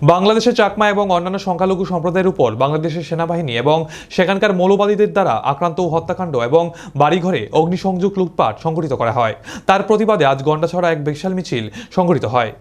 বাংলাদেশের চাকমা এবং অন্যান্য সংখ্যালঘু সম্প্রদায়ের উপর বাংলাদেশের সেনাবাহিনী এবং সেখানকার মৌলবাদীদের দ্বারা আক্রান্ত ও হত্যাকাণ্ড এবং বাড়িঘরে অগ্নিসংযোগ লুটপাট সংঘটিত করা হয়। তার প্রতিবাদে আজ গন্ডাছড়া এক বিশাল মিছিল সংঘটিত হয়।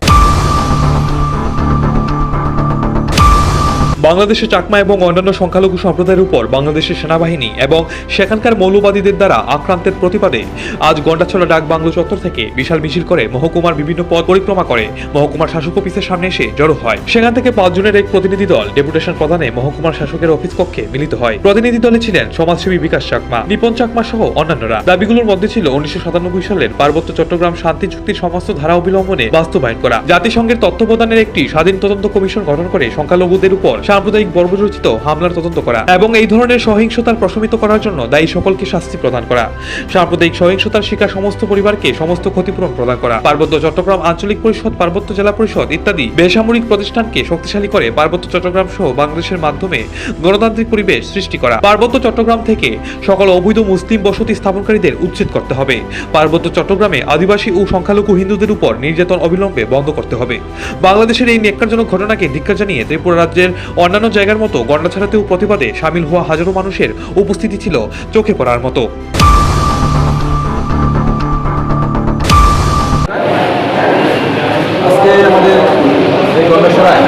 বাংলাদেশের চাকমা এবং অন্যান্য সংখ্যালঘু সম্প্রদায়ের উপর বাংলাদেশের সেনাবাহিনী এবং সেখানকার মৌলবাদীদের দ্বারা আক্রান্তের প্রতিবাদে আজ গন্ডাছড়া ডাক বাংলো চত্বর থেকে বিশাল মিছিল করে মহকুমার বিভিন্ন পথ পরিক্রমা করে মহকুমার শাসক অফিসের সামনে এসে জড়ো হয়। সেখান থেকে 5 জনের এক প্রতিনিধি দল ডেপুটেশন প্রদানে মহকুমার শাসকের অফিস কক্ষে মিলিত হয়। প্রতিনিধি দলে ছিলেন সমাজসেবী বিকাশ চাকমা, নিপন চাকমা সহ অন্যান্যরা। দাবিগুলোর মধ্যে ছিল 1997 সালের পার্বত্য চট্টগ্রাম শান্তি চুক্তির সমস্ত ধারা অবিলম্বনে বাস্তবায়ন করা, জাতিসংঘের তত্ত্বাবধানের একটি স্বাধীন তদন্ত কমিশন গঠন করে সংখ্যালঘুদের উপর সাম্প্রদায়িক বর্বরচিত হামলার তদন্ত করা এবং এই ধরনের সহিংসতার প্রশমিত করার জন্য দায়ী সকলকে শাস্তি প্রদান করা, সাম্প্রদায়িক সহিংসতার শিকার সমস্ত পরিবারকে সমস্ত ক্ষতিপূরণ প্রদান করা, পার্বত্য চট্টগ্রাম আঞ্চলিক পরিষদ, পার্বত্য জেলা পরিষদ ইত্যাদি বেসামরিক প্রতিষ্ঠানকে শক্তিশালী করে পার্বত্য চট্টগ্রাম সহ বাংলাদেশের মাধ্যমে গণতান্ত্রিক পরিবেশ সৃষ্টি করা, পার্বত্য চট্টগ্রাম থেকে সকল অবৈধ মুসলিম বসতি স্থাপনকারীদের উচ্ছেদ করতে হবে, পার্বত্য চট্টগ্রামে আদিবাসী ও সংখ্যালঘু হিন্দুদের উপর নির্যাতন অবিলম্বে বন্ধ করতে হবে। বাংলাদেশের এই ন্যাক্কারজনক ঘটনাকে ধিক্কার জানিয়ে ত্রিপুরা রাজ্যের অন্যান্য জায়গার মতো গন্ডাছড়াতেও প্রতিবাদে সামিল হওয়া হাজারো মানুষের উপস্থিতি ছিল চোখে পড়ার মতো। আজকে আমাদের এই গন্ডাছড়ায়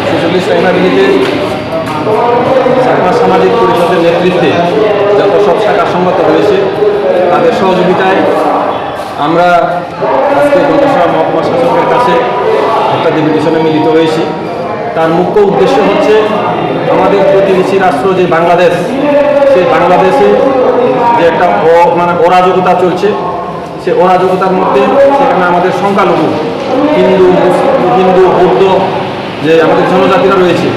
46 প্রাইমারিতে চাকমা সামাজিক পরিষদের নেতৃত্বে যত সব শাখা সংগত রয়েছে তাদের সহযোগিতায় আমরা আজকে গন্ডাছড়া মহকুমা শাসকের কাছে একটা ডেপুটেশনে মিলিত হয়েছি। তার মুখ্য উদ্দেশ্য হচ্ছে আমাদের প্রতিবেশী রাষ্ট্র যে বাংলাদেশ, সেই বাংলাদেশে যে একটা অরাজকতা চলছে, সে অরাজকতার মধ্যে সেখানে আমাদের সংখ্যালঘু হিন্দু বৌদ্ধ যে আমাদের জনজাতিরা রয়েছে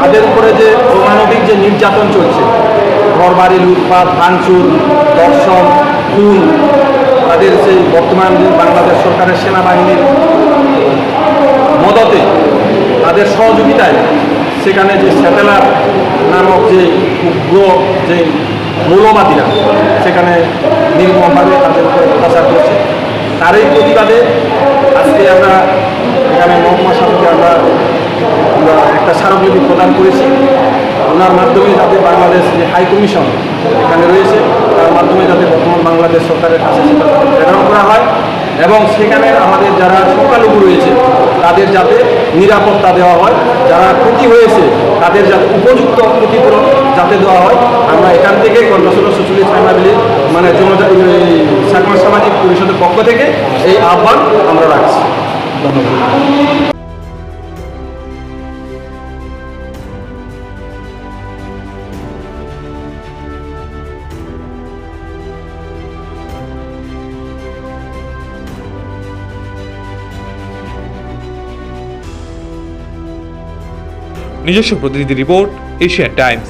তাদের উপরে যে অমানবিক যে নির্যাতন চলছে, ঘরবাড়ি লুটপাট, ভাঙচুর, ধর্ষণ, খুন, তাদের সেই বর্তমান যে বাংলাদেশ সরকারের সেনাবাহিনীর মদতে তাদের সহযোগিতায় সেখানে যে স্যাটেলার নামক যে উগ্র যে মৌলবাদীরা সেখানে নির্মমভাবে তাদের উপরে অত্যাচার করছে, তারই প্রতিবাদে আজকে আমরা এখানে মহকুমা শাসকে আমরা একটা স্মারকলিপি প্রদান করেছি। ওনার মাধ্যমে যাতে বাংলাদেশ যে হাই কমিশন এখানে রয়েছে তার মাধ্যমে যাতে বর্তমান বাংলাদেশ সরকারের কাছে সেটা প্রেরণ করা হয় এবং সেখানে আমাদের যারা সংখ্যালঘু রয়েছে তাদের যাতে নিরাপত্তা দেওয়া হয়, যারা ক্ষতি হয়েছে তাদের যাতে উপযুক্ত ক্ষতিপূরণ যাতে দেওয়া হয়। আমরা এখান থেকে গন্ডাছড়া 46 প্রাইমারি চাকমা সামাজিক পরিষদের পক্ষ থেকে এই আহ্বান আমরা রাখছি। ধন্যবাদ। নিজস্ব প্রতিনিধি রিপোর্ট, এশিয়ান টাইমস।